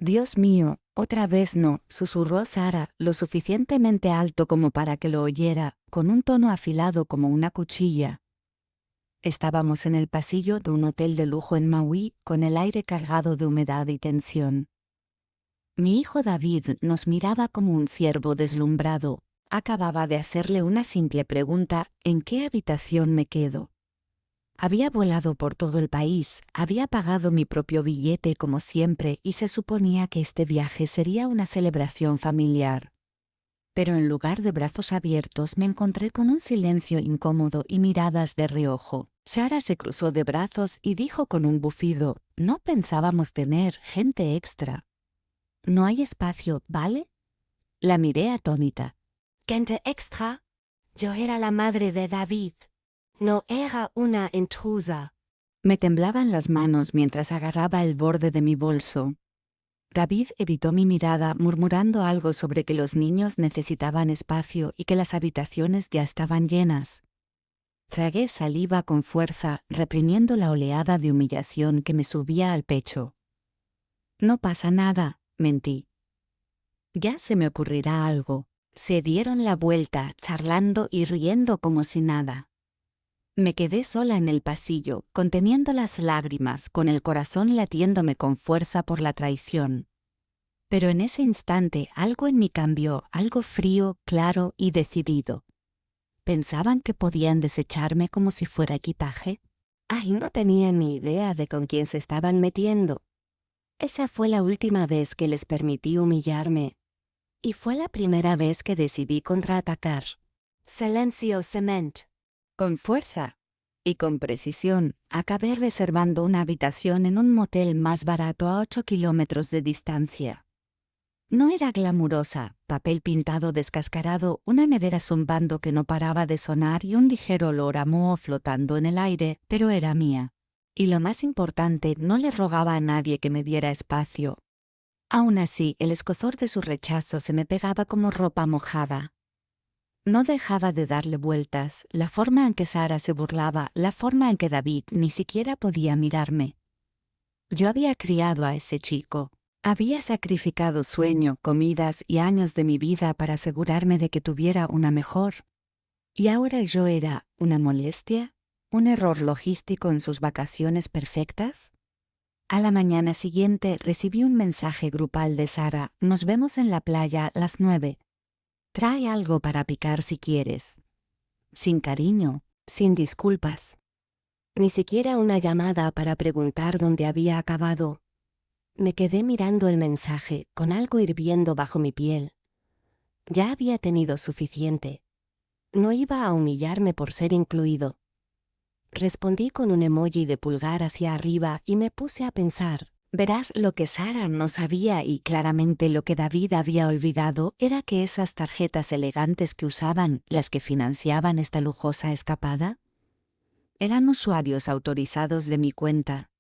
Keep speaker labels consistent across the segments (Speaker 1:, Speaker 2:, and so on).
Speaker 1: Dios mío, otra vez no, susurró Sara, lo suficientemente alto como para que lo oyera, con un tono afilado como una cuchilla. Estábamos en el pasillo de un hotel de lujo en Maui, con el aire cargado de humedad y tensión. Mi hijo David nos miraba como un ciervo deslumbrado. Acababa de hacerle una simple pregunta: ¿en qué habitación me quedo? Había volado por todo el país, había pagado mi propio billete como siempre y se suponía que este viaje sería una celebración familiar. Pero en lugar de brazos abiertos me encontré con un silencio incómodo y miradas de reojo. Sara se cruzó de brazos y dijo con un bufido: «No pensábamos tener gente extra». «No hay espacio, ¿vale?». La miré atónita.
Speaker 2: Gente extra. Yo era la madre de David. No era una intrusa.
Speaker 1: Me temblaban las manos mientras agarraba el borde de mi bolso. David evitó mi mirada murmurando algo sobre que los niños necesitaban espacio y que las habitaciones ya estaban llenas. Tragué saliva con fuerza, reprimiendo la oleada de humillación que me subía al pecho. «No pasa nada», mentí. «Ya se me ocurrirá algo». Se dieron la vuelta, charlando y riendo como si nada. Me quedé sola en el pasillo, conteniendo las lágrimas, con el corazón latiéndome con fuerza por la traición. Pero en ese instante algo en mí cambió, algo frío, claro y decidido. ¿Pensaban que podían desecharme como si fuera equipaje?
Speaker 2: Ay, no tenía ni idea de con quién se estaban metiendo. Esa fue la última vez que les permití humillarme. Y fue la primera vez que decidí contraatacar. Silencio, cement.
Speaker 1: Con fuerza y con precisión, acabé reservando una habitación en un motel más barato a 8 kilómetros de distancia. No era glamurosa, papel pintado descascarado, una nevera zumbando que no paraba de sonar y un ligero olor a moho flotando en el aire, pero era mía. Y lo más importante, no le rogaba a nadie que me diera espacio. Aún así, el escozor de su rechazo se me pegaba como ropa mojada. No dejaba de darle vueltas, la forma en que Sara se burlaba, la forma en que David ni siquiera podía mirarme. Yo había criado a ese chico. Había sacrificado sueño, comidas y años de mi vida para asegurarme de que tuviera una mejor. ¿Y ahora yo era una molestia? ¿Un error logístico en sus vacaciones perfectas? A la mañana siguiente recibí un mensaje grupal de Sara: «Nos vemos en la playa a las 9. Trae algo para picar si quieres». Sin cariño, sin disculpas.
Speaker 2: Ni siquiera una llamada para preguntar dónde había acabado. Me quedé mirando el mensaje, con algo hirviendo bajo mi piel. Ya había tenido suficiente. No iba a humillarme por ser incluido. Respondí con un emoji de pulgar hacia arriba y me puse a pensar.
Speaker 1: Verás, lo que Sara no sabía y claramente lo que David había olvidado era que esas tarjetas elegantes que usaban, las que financiaban esta lujosa escapada, eran usuarios autorizados de mi cuenta.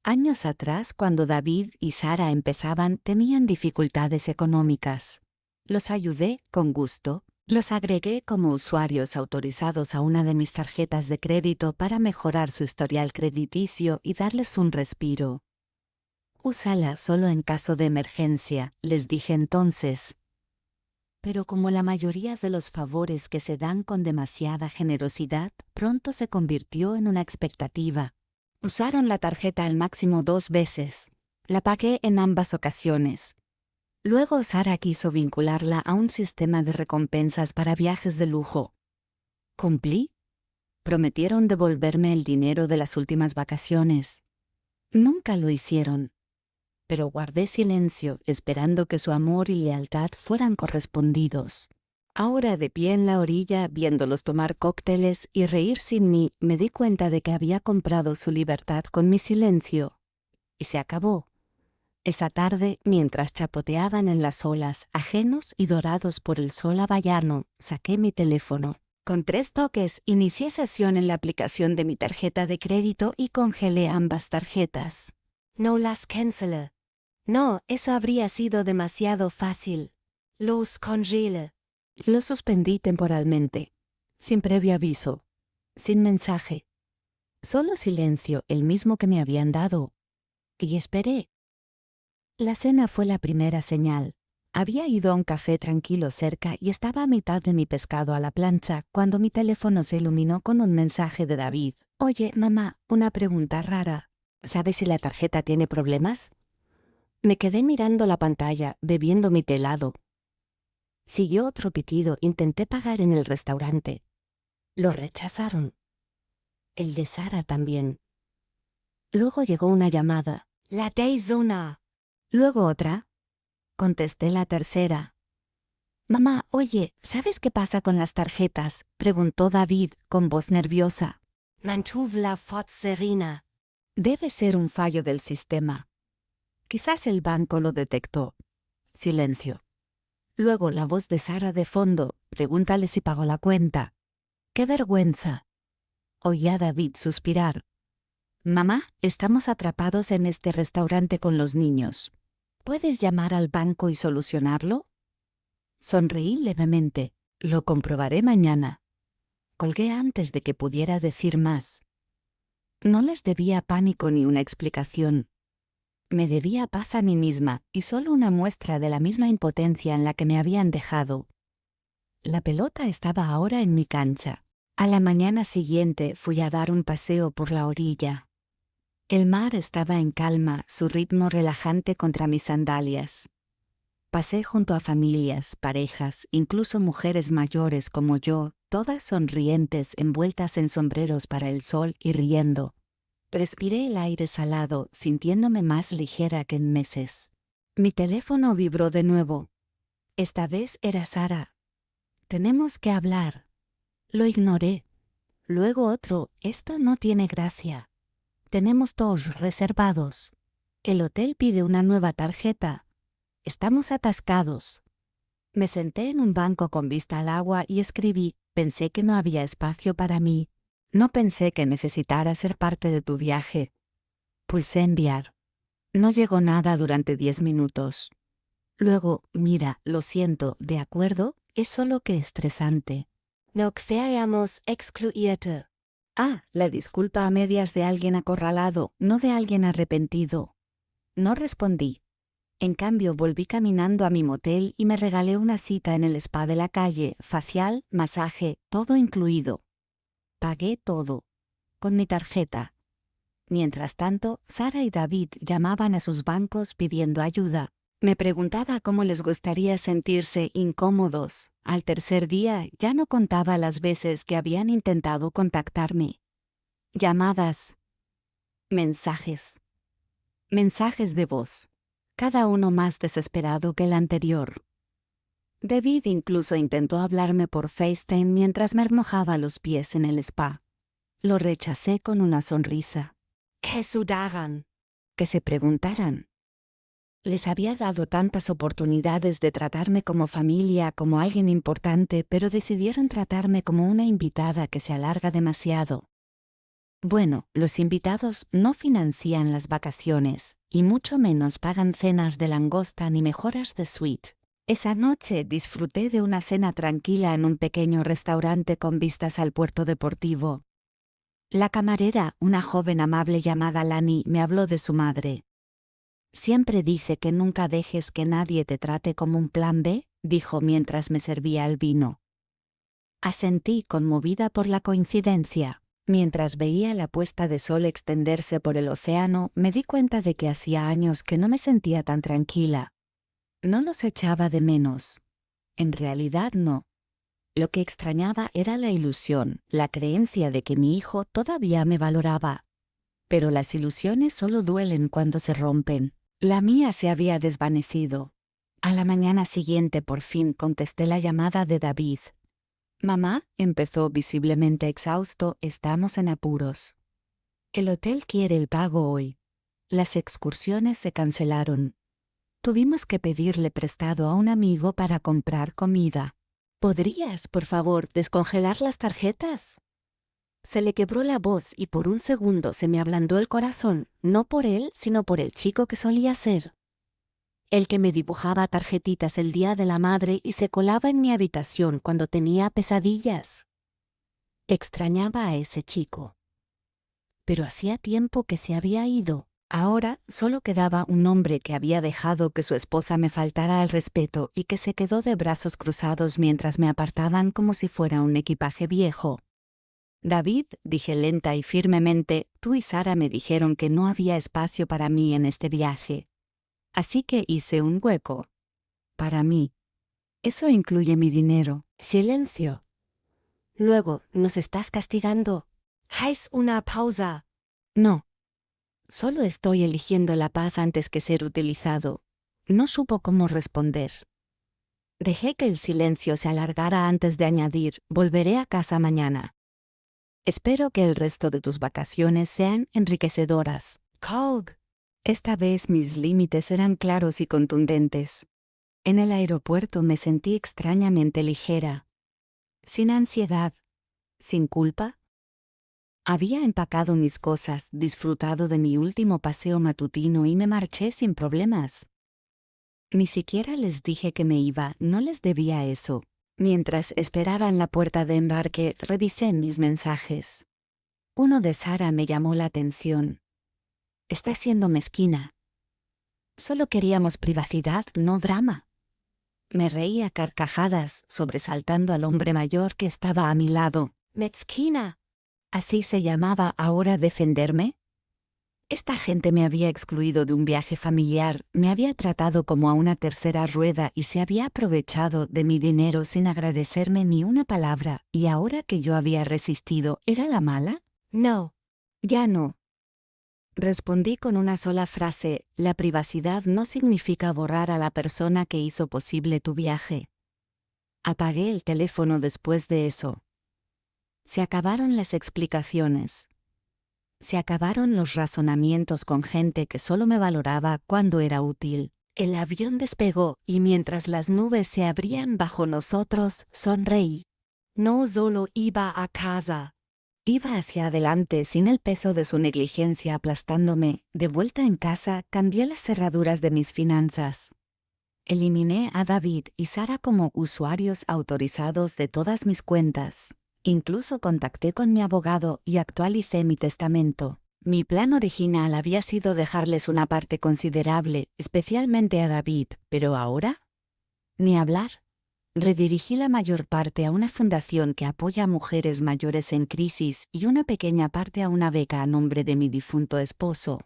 Speaker 1: Años atrás, cuando David y Sara empezaban, tenían dificultades económicas. Los ayudé con gusto. Los agregué como usuarios autorizados a una de mis tarjetas de crédito para mejorar su historial crediticio y darles un respiro. «Úsala solo en caso de emergencia», les dije entonces. Pero como la mayoría de los favores que se dan con demasiada generosidad, pronto se convirtió en una expectativa. Usaron la tarjeta al máximo 2 veces. La pagué en ambas ocasiones. Luego Sara quiso vincularla a un sistema de recompensas para viajes de lujo. ¿Cumplí? Prometieron devolverme el dinero de las últimas vacaciones. Nunca lo hicieron. Pero guardé silencio, esperando que su amor y lealtad fueran correspondidos. Ahora, de pie en la orilla, viéndolos tomar cócteles y reír sin mí, me di cuenta de que había comprado su libertad con mi silencio. Y se acabó. Esa tarde, mientras chapoteaban en las olas, ajenos y dorados por el sol hawaiano, saqué mi teléfono. Con 3 toques, inicié sesión en la aplicación de mi tarjeta de crédito y congelé ambas tarjetas.
Speaker 2: No las cancele. No, eso habría sido demasiado fácil. Los congele.
Speaker 1: Lo suspendí temporalmente, sin previo aviso, sin mensaje. Solo silencio, el mismo que me habían dado. Y esperé. La cena fue la primera señal. Había ido a un café tranquilo cerca y estaba a mitad de mi pescado a la plancha cuando mi teléfono se iluminó con un mensaje de David. Oye, mamá, una pregunta rara. ¿Sabes si la tarjeta tiene problemas?
Speaker 2: Me quedé mirando la pantalla, bebiendo mi té helado. Siguió otro pitido. Intenté pagar en el restaurante. Lo rechazaron. El de Sara también. Luego llegó una llamada.
Speaker 1: La Dayzona. Luego otra. Contesté la tercera. Mamá, oye, ¿sabes qué pasa con las tarjetas? Preguntó David, con voz nerviosa.
Speaker 2: Mantuvla fot serena.
Speaker 1: Debe ser un fallo del sistema. Quizás el banco lo detectó. Silencio. Luego la voz de Sara de fondo. Pregúntale si pagó la cuenta. ¡Qué vergüenza! Oí a David suspirar. Mamá, estamos atrapados en este restaurante con los niños. ¿Puedes llamar al banco y solucionarlo? Sonreí levemente. Lo comprobaré mañana. Colgué antes de que pudiera decir más. No les debía pánico ni una explicación. Me debía paz a mí misma y solo una muestra de la misma impotencia en la que me habían dejado. La pelota estaba ahora en mi cancha. A la mañana siguiente fui a dar un paseo por la orilla. El mar estaba en calma, su ritmo relajante contra mis sandalias. Pasé junto a familias, parejas, incluso mujeres mayores como yo, todas sonrientes, envueltas en sombreros para el sol y riendo. Respiré el aire salado, sintiéndome más ligera que en meses. Mi teléfono vibró de nuevo. Esta vez era Sara. Tenemos que hablar. Lo ignoré. Luego otro, esto no tiene gracia. Tenemos tours reservados. El hotel pide una nueva tarjeta. Estamos atascados. Me senté en un banco con vista al agua y escribí. Pensé que no había espacio para mí. No pensé que necesitara ser parte de tu viaje. Pulsé enviar. No llegó nada durante 10 minutos. Luego, mira, lo siento, ¿de acuerdo? Es solo que estresante.
Speaker 2: No queríamos excluirte.
Speaker 1: Ah, la disculpa a medias de alguien acorralado, no de alguien arrepentido. No respondí. En cambio, volví caminando a mi motel y me regalé una cita en el spa de la calle, facial, masaje, todo incluido. Pagué todo. Con mi tarjeta. Mientras tanto, Sara y David llamaban a sus bancos pidiendo ayuda. Me preguntaba cómo les gustaría sentirse incómodos. Al tercer día ya no contaba las veces que habían intentado contactarme. Llamadas. Mensajes. Mensajes de voz. Cada uno más desesperado que el anterior. David incluso intentó hablarme por FaceTime mientras me mojaba los pies en el spa. Lo rechacé con una sonrisa.
Speaker 2: Que sudaran.
Speaker 1: Que se preguntaran. Les había dado tantas oportunidades de tratarme como familia, como alguien importante, pero decidieron tratarme como una invitada que se alarga demasiado. Bueno, los invitados no financian las vacaciones, y mucho menos pagan cenas de langosta ni mejoras de suite. Esa noche disfruté de una cena tranquila en un pequeño restaurante con vistas al puerto deportivo. La camarera, una joven amable llamada Lani, me habló de su madre. Siempre dice que nunca dejes que nadie te trate como un plan B, dijo mientras me servía el vino. Asentí conmovida por la coincidencia. Mientras veía la puesta de sol extenderse por el océano, me di cuenta de que hacía años que no me sentía tan tranquila. No los echaba de menos. En realidad no. Lo que extrañaba era la ilusión, la creencia de que mi hijo todavía me valoraba. Pero las ilusiones solo duelen cuando se rompen. La mía se había desvanecido. A la mañana siguiente por fin contesté la llamada de David. Mamá, empezó visiblemente exhausto, estamos en apuros. El hotel quiere el pago hoy. Las excursiones se cancelaron. Tuvimos que pedirle prestado a un amigo para comprar comida. ¿Podrías, por favor, descongelar las tarjetas? Se le quebró la voz y por un segundo se me ablandó el corazón, no por él, sino por el chico que solía ser. El que me dibujaba tarjetitas el día de la madre y se colaba en mi habitación cuando tenía pesadillas. Extrañaba a ese chico. Pero hacía tiempo que se había ido. Ahora solo quedaba un hombre que había dejado que su esposa me faltara al respeto y que se quedó de brazos cruzados mientras me apartaban como si fuera un equipaje viejo. David, dije lenta y firmemente, tú y Sara me dijeron que no había espacio para mí en este viaje. Así que hice un hueco. Para mí. Eso incluye mi dinero.
Speaker 2: Silencio. Luego, ¿nos estás castigando? Haz una pausa.
Speaker 1: No. Solo estoy eligiendo la paz antes que ser utilizado. No supo cómo responder. Dejé que el silencio se alargara antes de añadir, volveré a casa mañana. Espero que el resto de tus vacaciones sean enriquecedoras.
Speaker 2: Colg.
Speaker 1: Esta vez mis límites eran claros y contundentes. En el aeropuerto me sentí extrañamente ligera. Sin ansiedad. Sin culpa. Había empacado mis cosas, disfrutado de mi último paseo matutino y me marché sin problemas. Ni siquiera les dije que me iba, no les debía eso. Mientras esperaba en la puerta de embarque, revisé mis mensajes. Uno de Sara me llamó la atención. Está siendo mezquina. Solo queríamos privacidad, no drama. Me reí a carcajadas, sobresaltando al hombre mayor que estaba a mi lado.
Speaker 2: Mezquina.
Speaker 1: ¿Así se llamaba ahora defenderme? Esta gente me había excluido de un viaje familiar, me había tratado como a una tercera rueda y se había aprovechado de mi dinero sin agradecerme ni una palabra, y ahora que yo había resistido, ¿era la mala?
Speaker 2: No.
Speaker 1: Ya no. Respondí con una sola frase, la privacidad no significa borrar a la persona que hizo posible tu viaje. Apagué el teléfono después de eso. Se acabaron las explicaciones. Se acabaron los razonamientos con gente que solo me valoraba cuando era útil. El avión despegó y mientras las nubes se abrían bajo nosotros, sonreí. No solo iba a casa. Iba hacia adelante sin el peso de su negligencia aplastándome. De vuelta en casa, cambié las cerraduras de mis finanzas. Eliminé a David y Sara como usuarios autorizados de todas mis cuentas. Incluso contacté con mi abogado y actualicé mi testamento. Mi plan original había sido dejarles una parte considerable, especialmente a David, pero ahora, ni hablar. Redirigí la mayor parte a una fundación que apoya a mujeres mayores en crisis y una pequeña parte a una beca a nombre de mi difunto esposo.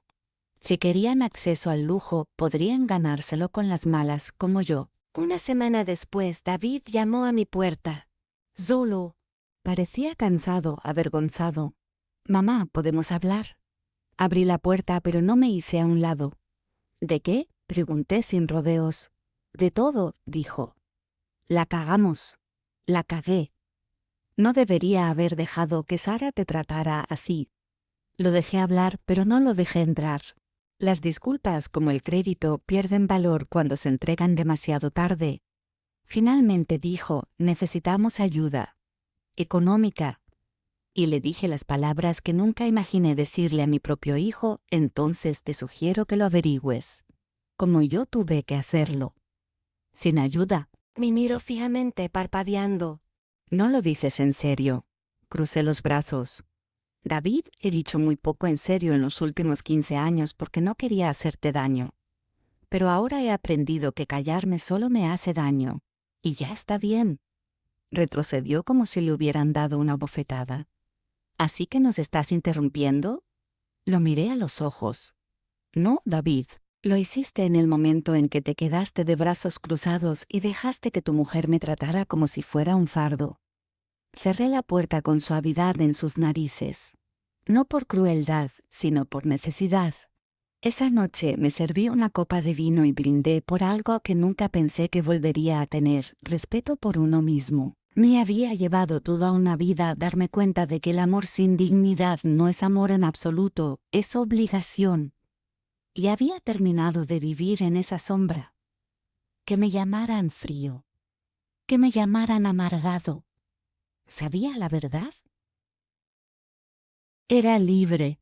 Speaker 1: Si querían acceso al lujo, podrían ganárselo con las malas como yo.
Speaker 2: Una semana después, David llamó a mi puerta. Solo.
Speaker 1: Parecía cansado, avergonzado. Mamá, ¿podemos hablar? Abrí la puerta, pero no me hice a un lado. ¿De qué? Pregunté sin rodeos. De todo, dijo. La cagamos. La cagué. No debería haber dejado que Sara te tratara así. Lo dejé hablar, pero no lo dejé entrar. Las disculpas, como el crédito, pierden valor cuando se entregan demasiado tarde. Finalmente dijo, necesitamos ayuda. Económica. Y le dije las palabras que nunca imaginé decirle a mi propio hijo, entonces te sugiero que lo averigües. Como yo tuve que hacerlo. Sin ayuda.
Speaker 2: Me miró fijamente, parpadeando.
Speaker 1: No lo dices en serio. Crucé los brazos. David, he dicho muy poco en serio en los últimos 15 años porque no quería hacerte daño. Pero ahora he aprendido que callarme solo me hace daño. Y ya está bien. Retrocedió como si le hubieran dado una bofetada. ¿Así que nos estás interrumpiendo? Lo miré a los ojos. No, David. Lo hiciste en el momento en que te quedaste de brazos cruzados y dejaste que tu mujer me tratara como si fuera un fardo. Cerré la puerta con suavidad en sus narices. No por crueldad, sino por necesidad. Esa noche me serví una copa de vino y brindé por algo que nunca pensé que volvería a tener, respeto por uno mismo. Me había llevado toda una vida a darme cuenta de que el amor sin dignidad no es amor en absoluto, es obligación. Y había terminado de vivir en esa sombra. Que me llamaran frío. Que me llamaran amargado. ¿Sabía la verdad? Era libre.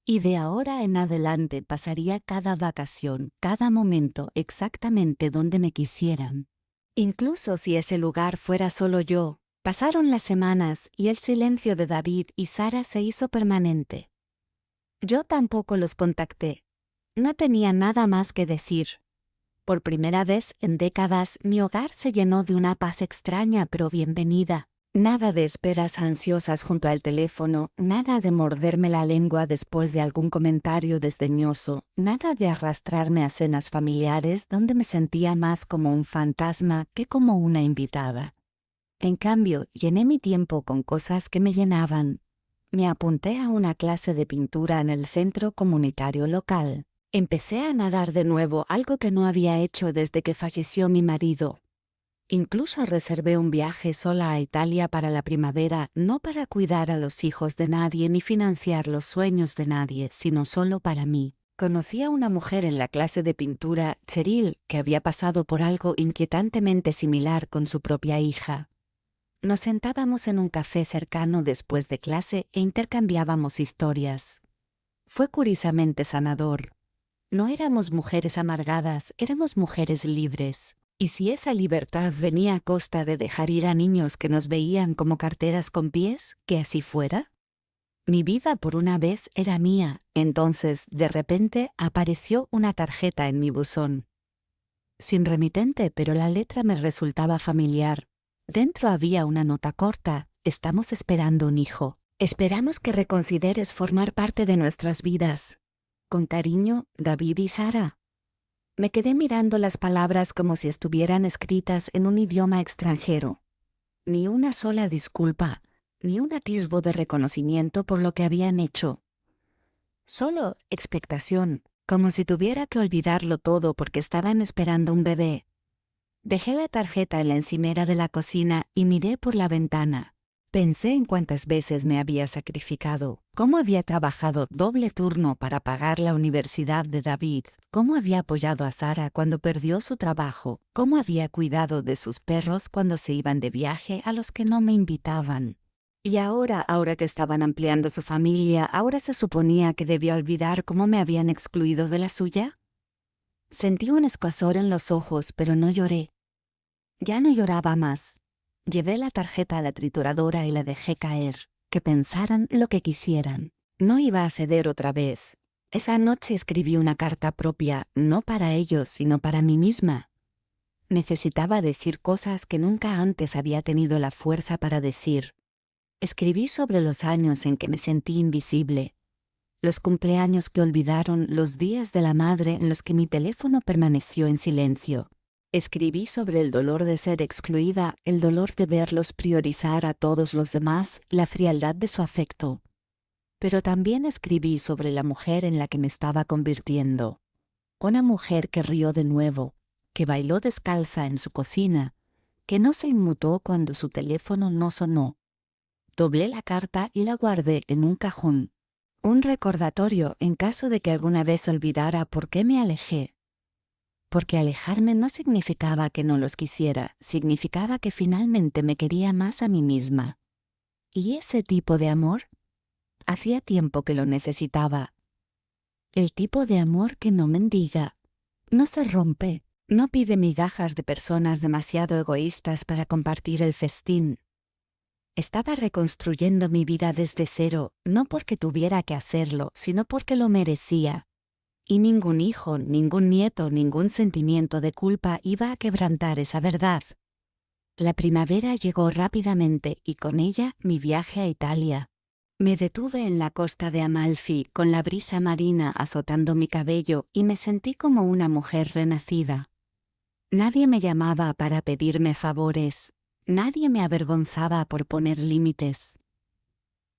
Speaker 1: Y de ahora en adelante pasaría cada vacación, cada momento exactamente donde me quisieran. Incluso si ese lugar fuera solo yo. Pasaron las semanas y el silencio de David y Sara se hizo permanente. Yo tampoco los contacté. No tenía nada más que decir. Por primera vez en décadas, mi hogar se llenó de una paz extraña pero bienvenida. Nada de esperas ansiosas junto al teléfono, nada de morderme la lengua después de algún comentario desdeñoso, nada de arrastrarme a cenas familiares donde me sentía más como un fantasma que como una invitada. En cambio, llené mi tiempo con cosas que me llenaban. Me apunté a una clase de pintura en el centro comunitario local. Empecé a nadar de nuevo, algo que no había hecho desde que falleció mi marido. Incluso reservé un viaje sola a Italia para la primavera, no para cuidar a los hijos de nadie ni financiar los sueños de nadie, sino solo para mí. Conocí a una mujer en la clase de pintura, Cheryl, que había pasado por algo inquietantemente similar con su propia hija. Nos sentábamos en un café cercano después de clase e intercambiábamos historias. Fue curiosamente sanador. No éramos mujeres amargadas, éramos mujeres libres. ¿Y si esa libertad venía a costa de dejar ir a niños que nos veían como carteras con pies, que así fuera? Mi vida por una vez era mía, entonces de repente apareció una tarjeta en mi buzón. Sin remitente, pero la letra me resultaba familiar. Dentro había una nota corta: estamos esperando un hijo. Esperamos que reconsideres formar parte de nuestras vidas. Con cariño, David y Sara. Me quedé mirando las palabras como si estuvieran escritas en un idioma extranjero. Ni una sola disculpa, ni un atisbo de reconocimiento por lo que habían hecho. Solo expectación, como si tuviera que olvidarlo todo porque estaban esperando un bebé. Dejé la tarjeta en la encimera de la cocina y miré por la ventana. Pensé en cuántas veces me había sacrificado, cómo había trabajado doble turno para pagar la universidad de David, cómo había apoyado a Sara cuando perdió su trabajo, cómo había cuidado de sus perros cuando se iban de viaje a los que no me invitaban. Y ahora que estaban ampliando su familia, ahora se suponía que debía olvidar cómo me habían excluido de la suya. Sentí un escozor en los ojos, pero no lloré. Ya no lloraba más. Llevé la tarjeta a la trituradora y la dejé caer, que pensaran lo que quisieran. No iba a ceder otra vez. Esa noche escribí una carta propia, no para ellos, sino para mí misma. Necesitaba decir cosas que nunca antes había tenido la fuerza para decir. Escribí sobre los años en que me sentí invisible, los cumpleaños que olvidaron, los días de la madre en los que mi teléfono permaneció en silencio. Escribí sobre el dolor de ser excluida, el dolor de verlos priorizar a todos los demás, la frialdad de su afecto. Pero también escribí sobre la mujer en la que me estaba convirtiendo. Una mujer que rió de nuevo, que bailó descalza en su cocina, que no se inmutó cuando su teléfono no sonó. Doblé la carta y la guardé en un cajón. Un recordatorio en caso de que alguna vez olvidara por qué me alejé. Porque alejarme no significaba que no los quisiera, significaba que finalmente me quería más a mí misma. ¿Y ese tipo de amor? Hacía tiempo que lo necesitaba. El tipo de amor que no mendiga, no se rompe, no pide migajas de personas demasiado egoístas para compartir el festín. Estaba reconstruyendo mi vida desde cero, no porque tuviera que hacerlo, sino porque lo merecía. Y ningún hijo, ningún nieto, ningún sentimiento de culpa iba a quebrantar esa verdad. La primavera llegó rápidamente y con ella mi viaje a Italia. Me detuve en la costa de Amalfi con la brisa marina azotando mi cabello y me sentí como una mujer renacida. Nadie me llamaba para pedirme favores, nadie me avergonzaba por poner límites.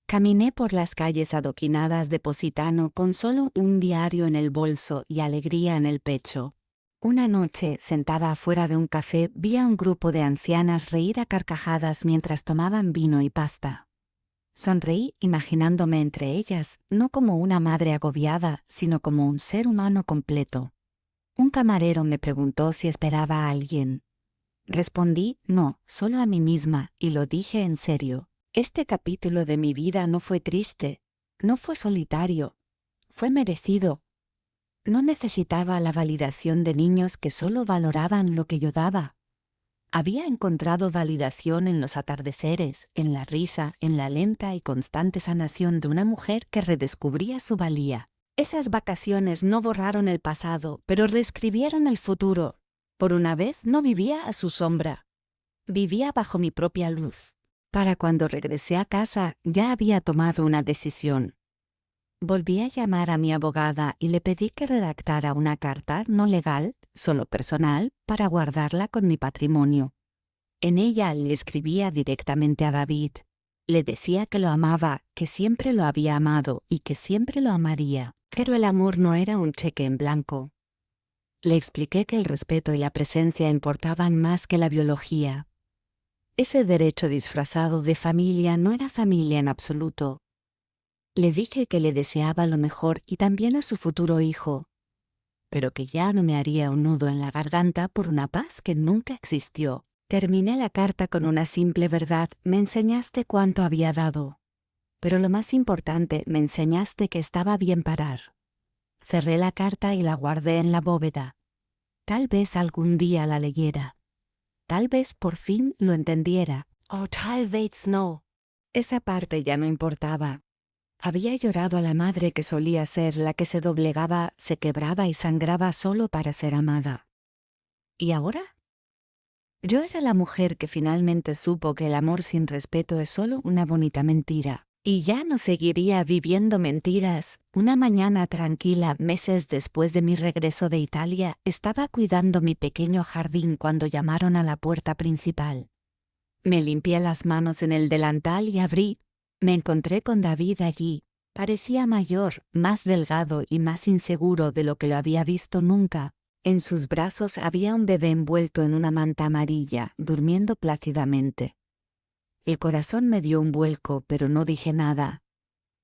Speaker 1: Caminé por las calles adoquinadas de Positano con solo un diario en el bolso y alegría en el pecho. Una noche, sentada afuera de un café, vi a un grupo de ancianas reír a carcajadas mientras tomaban vino y pasta. Sonreí imaginándome entre ellas, no como una madre agobiada, sino como un ser humano completo. Un camarero me preguntó si esperaba a alguien. Respondí, no, solo a mí misma, y lo dije en serio. Este capítulo de mi vida no fue triste, no fue solitario, fue merecido. No necesitaba la validación de niños que solo valoraban lo que yo daba. Había encontrado validación en los atardeceres, en la risa, en la lenta y constante sanación de una mujer que redescubría su valía. Esas vacaciones no borraron el pasado, pero reescribieron el futuro. Por una vez no vivía a su sombra. Vivía bajo mi propia luz. Para cuando regresé a casa, ya había tomado una decisión. Volví a llamar a mi abogada y le pedí que redactara una carta no legal, solo personal, para guardarla con mi patrimonio. En ella le escribía directamente a David. Le decía que lo amaba, que siempre lo había amado y que siempre lo amaría, pero el amor no era un cheque en blanco. Le expliqué que el respeto y la presencia importaban más que la biología. Ese derecho disfrazado de familia no era familia en absoluto. Le dije que le deseaba lo mejor y también a su futuro hijo, pero que ya no me haría un nudo en la garganta por una paz que nunca existió. Terminé la carta con una simple verdad: me enseñaste cuánto había dado. Pero lo más importante, me enseñaste que estaba bien parar. Cerré la carta y la guardé en la bóveda. Tal vez algún día la leyera. Tal vez por fin lo entendiera. O tal vez no. Esa parte ya no importaba. Había llorado a la madre que solía ser la que se doblegaba, se quebraba y sangraba solo para ser amada. ¿Y ahora? Yo era la mujer que finalmente supo que el amor sin respeto es solo una bonita mentira. Y ya no seguiría viviendo mentiras. Una mañana tranquila, meses después de mi regreso de Italia, estaba cuidando mi pequeño jardín cuando llamaron a la puerta principal. Me limpié las manos en el delantal y abrí. Me encontré con David allí. Parecía mayor, más delgado y más inseguro de lo que lo había visto nunca. En sus brazos había un bebé envuelto en una manta amarilla, durmiendo plácidamente. El corazón me dio un vuelco, pero no dije nada.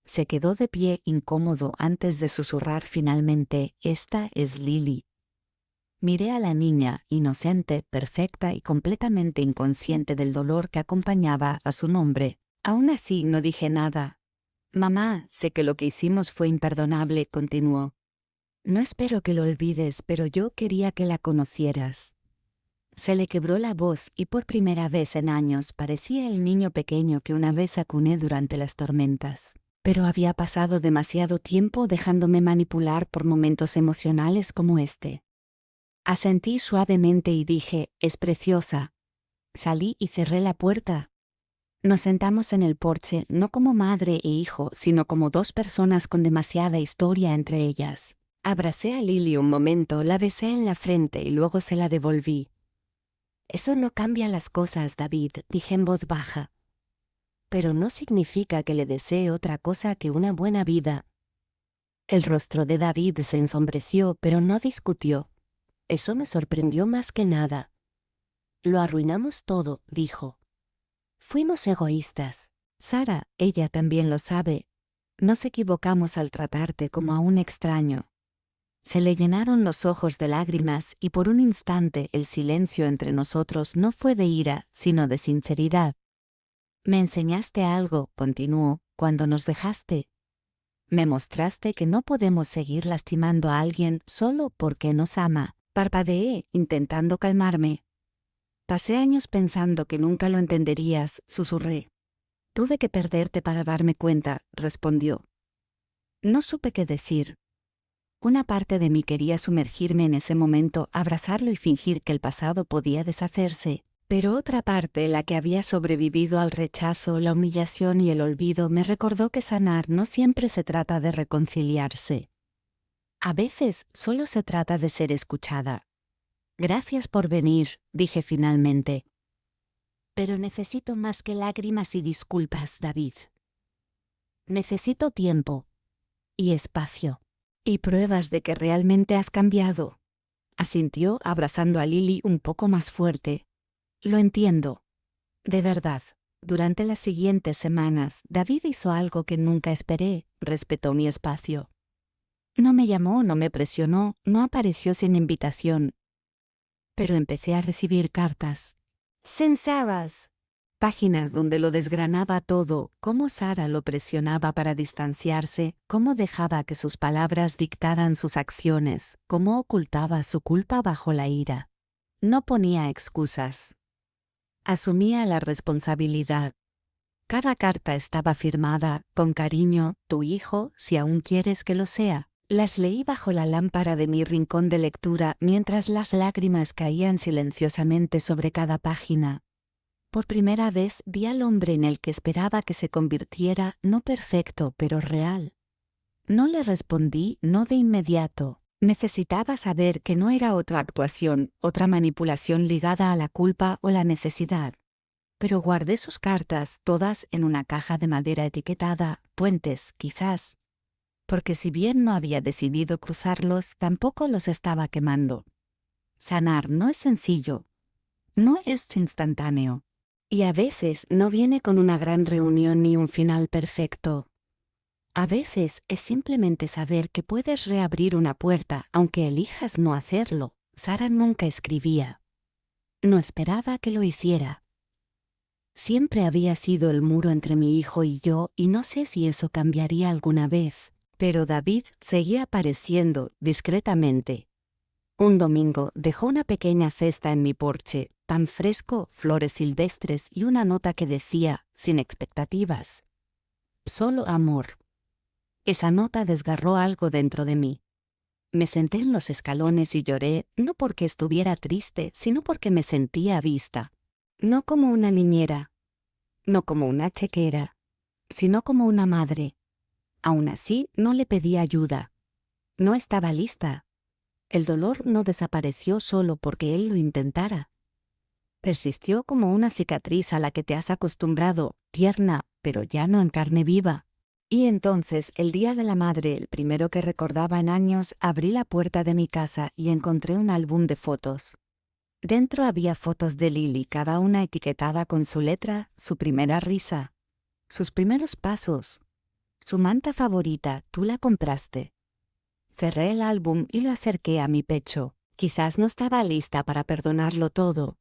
Speaker 1: Se quedó de pie, incómodo, antes de susurrar finalmente: «Esta es Lily». Miré a la niña, inocente, perfecta y completamente inconsciente del dolor que acompañaba a su nombre. Aún así no dije nada. «Mamá, sé que lo que hicimos fue imperdonable», continuó. «No espero que lo olvides, pero yo quería que la conocieras». Se le quebró la voz y por primera vez en años parecía el niño pequeño que una vez acuné durante las tormentas. Pero había pasado demasiado tiempo dejándome manipular por momentos emocionales como este. Asentí suavemente y dije: «Es preciosa». Salí y cerré la puerta. Nos sentamos en el porche, no como madre e hijo, sino como dos personas con demasiada historia entre ellas. Abracé a Lily un momento, la besé en la frente y luego se la devolví. «Eso no cambia las cosas, David», dije en voz baja. «Pero no significa que le desee otra cosa que una buena vida». El rostro de David se ensombreció, pero no discutió. Eso me sorprendió más que nada. «Lo arruinamos todo», dijo. «Fuimos egoístas. Sara, ella también lo sabe. Nos equivocamos al tratarte como a un extraño». Se le llenaron los ojos de lágrimas y por un instante el silencio entre nosotros no fue de ira, sino de sinceridad. «Me enseñaste algo», continuó, «cuando nos dejaste. Me mostraste que no podemos seguir lastimando a alguien solo porque nos ama». Parpadeé, intentando calmarme. «Pasé años pensando que nunca lo entenderías», susurré. «Tuve que perderte para darme cuenta», respondió. No supe qué decir. Una parte de mí quería sumergirme en ese momento, abrazarlo y fingir que el pasado podía deshacerse, pero otra parte, la que había sobrevivido al rechazo, la humillación y el olvido, me recordó que sanar no siempre se trata de reconciliarse. A veces solo se trata de ser escuchada. «Gracias por venir», dije finalmente. «Pero necesito más que lágrimas y disculpas, David. Necesito tiempo y espacio. Y pruebas de que realmente has cambiado», asintió, abrazando a Lily un poco más fuerte. «Lo entiendo. De verdad». Durante las siguientes semanas, David hizo algo que nunca esperé: respetó mi espacio. No me llamó, no me presionó, no apareció sin invitación. Pero empecé a recibir cartas. Sinceras. Páginas donde lo desgranaba todo, cómo Sara lo presionaba para distanciarse, cómo dejaba que sus palabras dictaran sus acciones, cómo ocultaba su culpa bajo la ira. No ponía excusas. Asumía la responsabilidad. Cada carta estaba firmada: «Con cariño, tu hijo, si aún quieres que lo sea». Las leí bajo la lámpara de mi rincón de lectura mientras las lágrimas caían silenciosamente sobre cada página. Por primera vez vi al hombre en el que esperaba que se convirtiera, no perfecto, pero real. No le respondí, no de inmediato. Necesitaba saber que no era otra actuación, otra manipulación ligada a la culpa o la necesidad. Pero guardé sus cartas, todas en una caja de madera etiquetada, puentes, quizás. Porque si bien no había decidido cruzarlos, tampoco los estaba quemando. Sanar no es sencillo. No es instantáneo. Y a veces no viene con una gran reunión ni un final perfecto. A veces es simplemente saber que puedes reabrir una puerta aunque elijas no hacerlo. Sara nunca escribía. No esperaba que lo hiciera. Siempre había sido el muro entre mi hijo y yo y no sé si eso cambiaría alguna vez. Pero David seguía apareciendo discretamente. Un domingo dejó una pequeña cesta en mi porche, pan fresco, flores silvestres y una nota que decía, sin expectativas: solo amor. Esa nota desgarró algo dentro de mí. Me senté en los escalones y lloré, no porque estuviera triste, sino porque me sentía vista. No como una niñera, no como una chequera, sino como una madre. Aún así, no le pedí ayuda. No estaba lista. El dolor no desapareció solo porque él lo intentara. Persistió como una cicatriz a la que te has acostumbrado, tierna, pero ya no en carne viva. Y entonces, el día de la madre, el primero que recordaba en años, abrí la puerta de mi casa y encontré un álbum de fotos. Dentro había fotos de Lily, cada una etiquetada con su letra, su primera risa, sus primeros pasos. Su manta favorita, tú la compraste. Cerré el álbum y lo acerqué a mi pecho. Quizás no estaba lista para perdonarlo todo,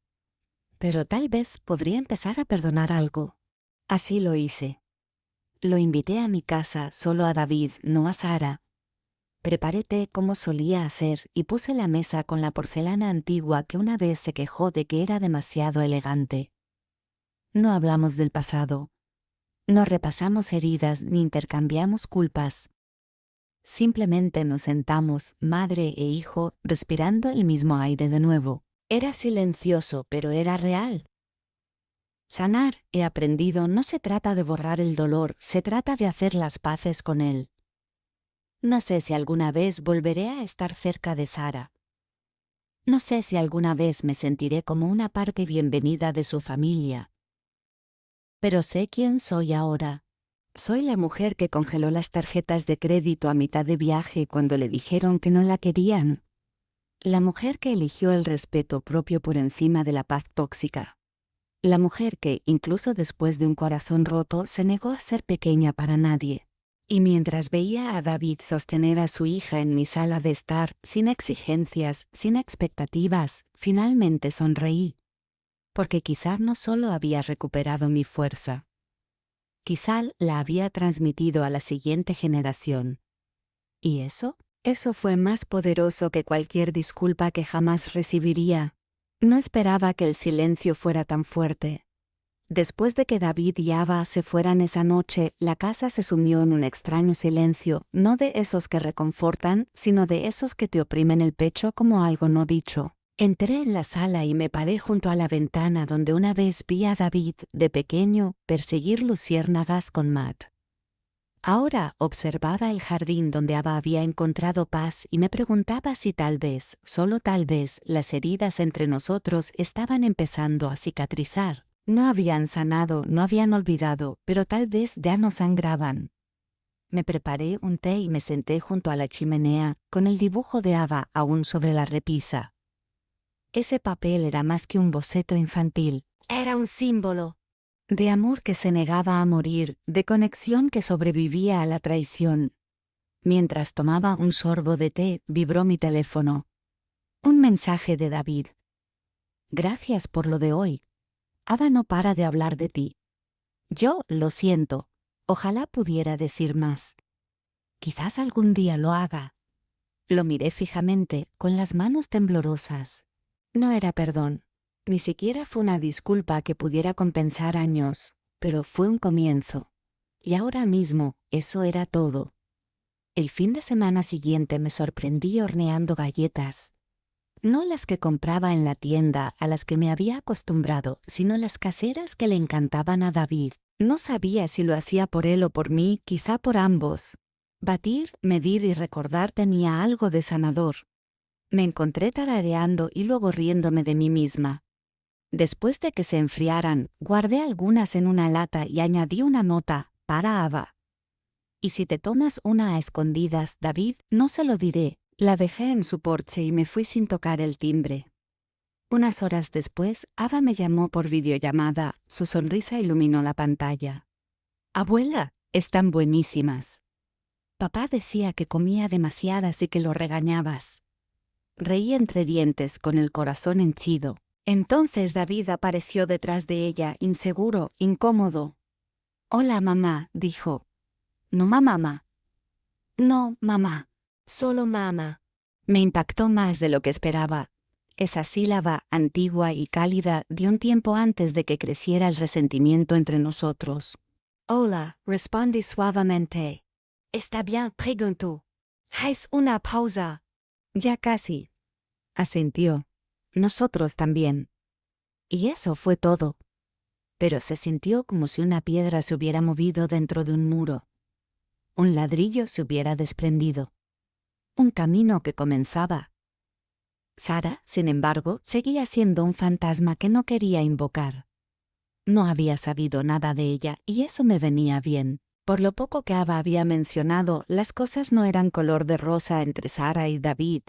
Speaker 1: pero tal vez podría empezar a perdonar algo. Así lo hice. Lo invité a mi casa, solo a David, no a Sara. Preparé té como solía hacer y puse la mesa con la porcelana antigua que una vez se quejó de que era demasiado elegante. No hablamos del pasado. No repasamos heridas ni intercambiamos culpas. Simplemente nos sentamos, madre e hijo, respirando el mismo aire de nuevo. Era silencioso, pero era real. Sanar, he aprendido, no se trata de borrar el dolor, se trata de hacer las paces con él. No sé si alguna vez volveré a estar cerca de Sara. No sé si alguna vez me sentiré como una parte bienvenida de su familia. Pero sé quién soy ahora. Soy la mujer que congeló las tarjetas de crédito a mitad de viaje cuando le dijeron que no la querían. La mujer que eligió el respeto propio por encima de la paz tóxica. La mujer que, incluso después de un corazón roto, se negó a ser pequeña para nadie. Y mientras veía a David sostener a su hija en mi sala de estar, sin exigencias, sin expectativas, finalmente sonreí. Porque quizá no solo había recuperado mi fuerza. Quizá la había transmitido a la siguiente generación. ¿Y eso? Eso fue más poderoso que cualquier disculpa que jamás recibiría. No esperaba que el silencio fuera tan fuerte. Después de que David y Ava se fueran esa noche, la casa se sumió en un extraño silencio, no de esos que reconfortan, sino de esos que te oprimen el pecho como algo no dicho. Entré en la sala y me paré junto a la ventana donde una vez vi a David, de pequeño, perseguir luciérnagas con Matt. Ahora observaba el jardín donde Ava había encontrado paz y me preguntaba si tal vez, solo tal vez, las heridas entre nosotros estaban empezando a cicatrizar. No habían sanado, no habían olvidado, pero tal vez ya no sangraban. Me preparé un té y me senté junto a la chimenea, con el dibujo de Ava aún sobre la repisa. Ese papel era más que un boceto infantil. Era un símbolo. De amor que se negaba a morir, de conexión que sobrevivía a la traición. Mientras tomaba un sorbo de té, vibró mi teléfono. Un mensaje de David. Gracias por lo de hoy. Ava no para de hablar de ti. Yo lo siento. Ojalá pudiera decir más. Quizás algún día lo haga. Lo miré fijamente, con las manos temblorosas. No era perdón. Ni siquiera fue una disculpa que pudiera compensar años, pero fue un comienzo. Y ahora mismo, eso era todo. El fin de semana siguiente me sorprendí horneando galletas. No las que compraba en la tienda a las que me había acostumbrado, sino las caseras que le encantaban a David. No sabía si lo hacía por él o por mí, quizá por ambos. Batir, medir y recordar tenía algo de sanador. Me encontré tarareando y luego riéndome de mí misma. Después de que se enfriaran, guardé algunas en una lata y añadí una nota, para Ava. Y si te tomas una a escondidas, David, no se lo diré. La dejé en su porche y me fui sin tocar el timbre. Unas horas después, Ava me llamó por videollamada, su sonrisa iluminó la pantalla. Abuela, están buenísimas. Papá decía que comía demasiadas y que lo regañabas. Reí entre dientes con el corazón henchido. Entonces David apareció detrás de ella, inseguro, incómodo. Hola mamá, dijo. No mamá. No, mamá.
Speaker 2: Solo mamá.
Speaker 1: Me impactó más de lo que esperaba. Esa sílaba, antigua y cálida, de un tiempo antes de que creciera el resentimiento entre nosotros.
Speaker 2: Hola, respondí suavemente. Está bien, preguntó. ¿Haz una pausa?
Speaker 1: Ya casi. Asintió. Nosotros también. Y eso fue todo. Pero se sintió como si una piedra se hubiera movido dentro de un muro. Un ladrillo se hubiera desprendido. Un camino que comenzaba. Sara, sin embargo, seguía siendo un fantasma que no quería invocar. No había sabido nada de ella y eso me venía bien. Por lo poco que Ava había mencionado, las cosas no eran color de rosa entre Sara y David.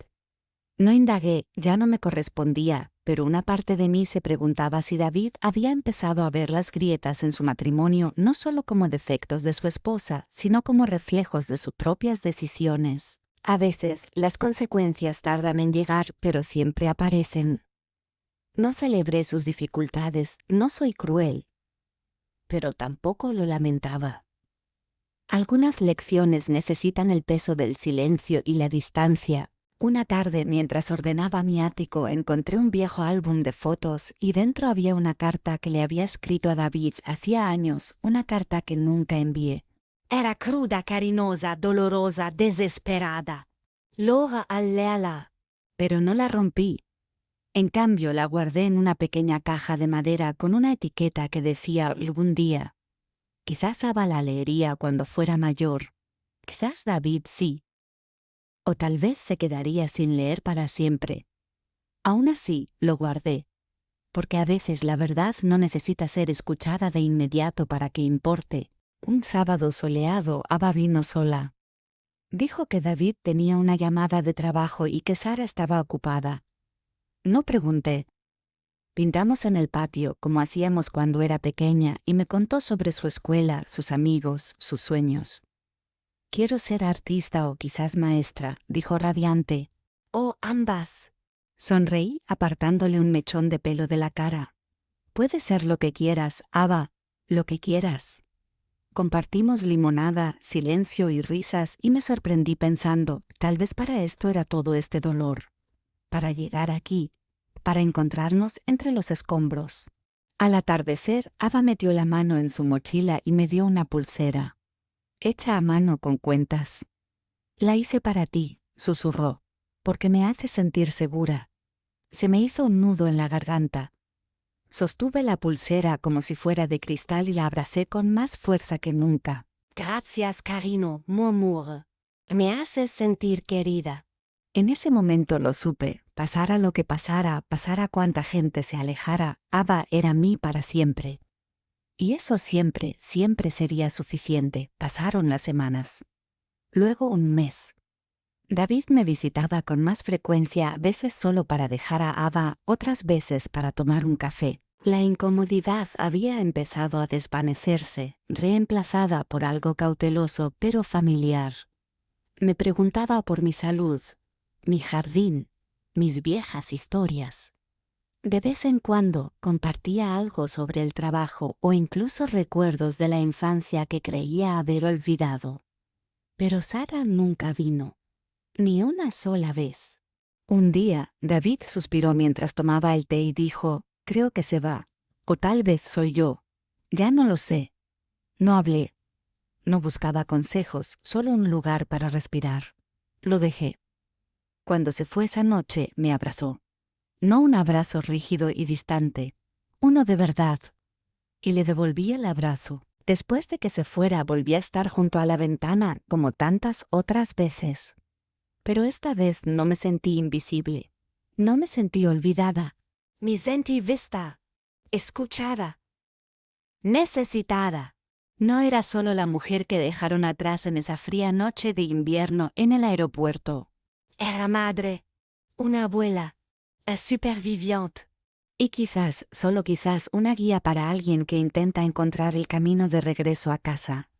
Speaker 1: No indagué, ya no me correspondía, pero una parte de mí se preguntaba si David había empezado a ver las grietas en su matrimonio no solo como defectos de su esposa, sino como reflejos de sus propias decisiones. A veces, las consecuencias tardan en llegar, pero siempre aparecen. No celebré sus dificultades, no soy cruel. Pero tampoco lo lamentaba. Algunas lecciones necesitan el peso del silencio y la distancia. Una tarde, mientras ordenaba mi ático, encontré un viejo álbum de fotos y dentro había una carta que le había escrito a David hacía años, una carta que nunca envié.
Speaker 2: Era cruda, cariñosa, dolorosa, desesperada. Logra al leerla.
Speaker 1: Pero no la rompí. En cambio, la guardé en una pequeña caja de madera con una etiqueta que decía algún día. Quizás Ava la leería cuando fuera mayor. Quizás David sí. O tal vez se quedaría sin leer para siempre. Aún así, lo guardé. Porque a veces la verdad no necesita ser escuchada de inmediato para que importe. Un sábado soleado, Ava vino sola. Dijo que David tenía una llamada de trabajo y que Sara estaba ocupada. No pregunté. Pintamos en el patio, como hacíamos cuando era pequeña, y me contó sobre su escuela, sus amigos, sus sueños. Quiero ser artista o quizás maestra, dijo radiante.
Speaker 2: Oh, ambas.
Speaker 1: Sonreí, apartándole un mechón de pelo de la cara. Puede ser lo que quieras, Ava, lo que quieras. Compartimos limonada, silencio y risas y me sorprendí pensando, tal vez para esto era todo este dolor. Para llegar aquí, para encontrarnos entre los escombros. Al atardecer, Ava metió la mano en su mochila y me dio una pulsera. Hecha a mano con cuentas. La hice para ti, susurró, porque me hace sentir segura. Se me hizo un nudo en la garganta. Sostuve la pulsera como si fuera de cristal y la abracé con más fuerza que nunca.
Speaker 2: Gracias, cariño, murmuró. Me haces sentir querida.
Speaker 1: En ese momento lo supe, pasara lo que pasara cuanta gente se alejara, Ava era mí para siempre. Y eso siempre, siempre sería suficiente. Pasaron las semanas. Luego un mes. David me visitaba con más frecuencia, a veces solo para dejar a Ava, otras veces para tomar un café. La incomodidad había empezado a desvanecerse, reemplazada por algo cauteloso pero familiar. Me preguntaba por mi salud, mi jardín, mis viejas historias. De vez en cuando compartía algo sobre el trabajo o incluso recuerdos de la infancia que creía haber olvidado. Pero Sara nunca vino. Ni una sola vez. Un día, David suspiró mientras tomaba el té y dijo, creo que se va. O tal vez soy yo. Ya no lo sé. No hablé. No buscaba consejos, solo un lugar para respirar. Lo dejé. Cuando se fue esa noche, me abrazó. No un abrazo rígido y distante, uno de verdad. Y le devolví el abrazo. Después de que se fuera, volví a estar junto a la ventana, como tantas otras veces. Pero esta vez no me sentí invisible. No me sentí olvidada. Me sentí vista, escuchada, necesitada. No era solo la mujer que dejaron atrás en esa fría noche de invierno en el aeropuerto. Era madre, una abuela, una superviviente. Y quizás, solo quizás, una guía para alguien que intenta encontrar el camino de regreso a casa.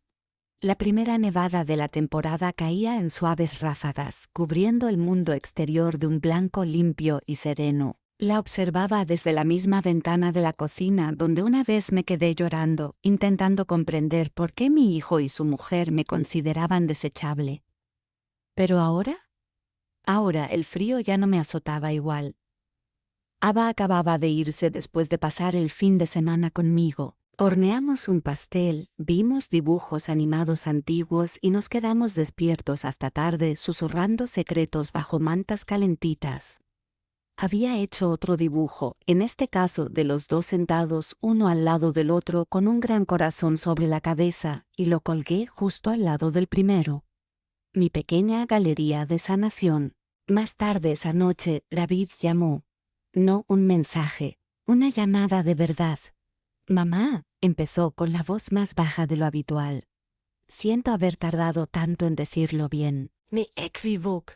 Speaker 1: La primera nevada de la temporada caía en suaves ráfagas, cubriendo el mundo exterior de un blanco limpio y sereno. La observaba desde la misma ventana de la cocina donde una vez me quedé llorando, intentando comprender por qué mi hijo y su mujer me consideraban desechable. Pero ahora el frío ya no me azotaba igual. Aba acababa de irse después de pasar el fin de semana conmigo. Horneamos un pastel, vimos dibujos animados antiguos y nos quedamos despiertos hasta tarde susurrando secretos bajo mantas calentitas. Había hecho otro dibujo, en este caso de los dos sentados uno al lado del otro con un gran corazón sobre la cabeza, y lo colgué justo al lado del primero. Mi pequeña galería de sanación. Más tarde esa noche, David llamó. No un mensaje, una llamada de verdad. Mamá, empezó con la voz más baja de lo habitual. Siento haber tardado tanto en decirlo bien. Me equivoqué.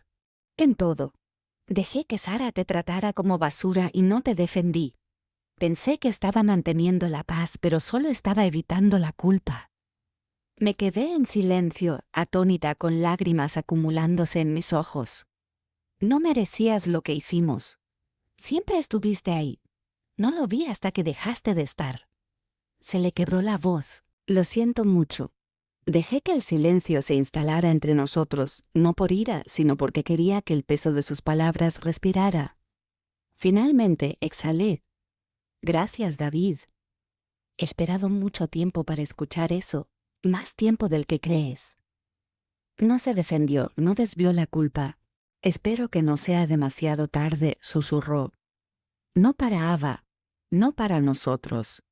Speaker 1: En todo. Dejé que Sara te tratara como basura y no te defendí. Pensé que estaba manteniendo la paz, pero solo estaba evitando la culpa. Me quedé en silencio, atónita, con lágrimas acumulándose en mis ojos. No merecías lo que hicimos. Siempre estuviste ahí. No lo vi hasta que dejaste de estar. Se le quebró la voz. Lo siento mucho. Dejé que el silencio se instalara entre nosotros, no por ira, sino porque quería que el peso de sus palabras respirara. Finalmente exhalé. Gracias, David. He esperado mucho tiempo para escuchar eso, más tiempo del que crees. No se defendió, no desvió la culpa. Espero que no sea demasiado tarde, susurró. No para Ava, no para nosotros.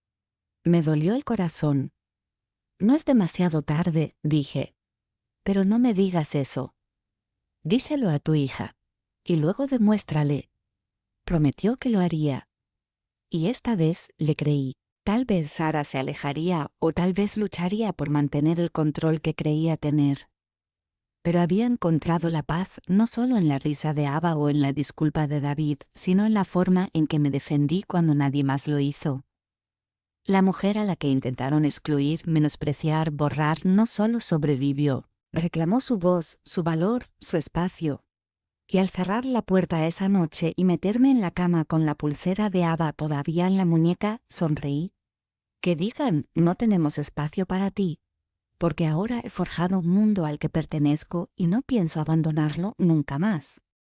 Speaker 1: Me dolió el corazón. No es demasiado tarde, dije. Pero no me digas eso. Díselo a tu hija. Y luego demuéstrale. Prometió que lo haría. Y esta vez le creí. Tal vez Sara se alejaría o tal vez lucharía por mantener el control que creía tener. Pero había encontrado la paz no solo en la risa de Ava o en la disculpa de David, sino en la forma en que me defendí cuando nadie más lo hizo. La mujer a la que intentaron excluir, menospreciar, borrar, no solo sobrevivió, reclamó su voz, su valor, su espacio. Y al cerrar la puerta esa noche y meterme en la cama con la pulsera de Ava todavía en la muñeca, sonreí. Que digan, no tenemos espacio para ti, porque ahora he forjado un mundo al que pertenezco y no pienso abandonarlo nunca más.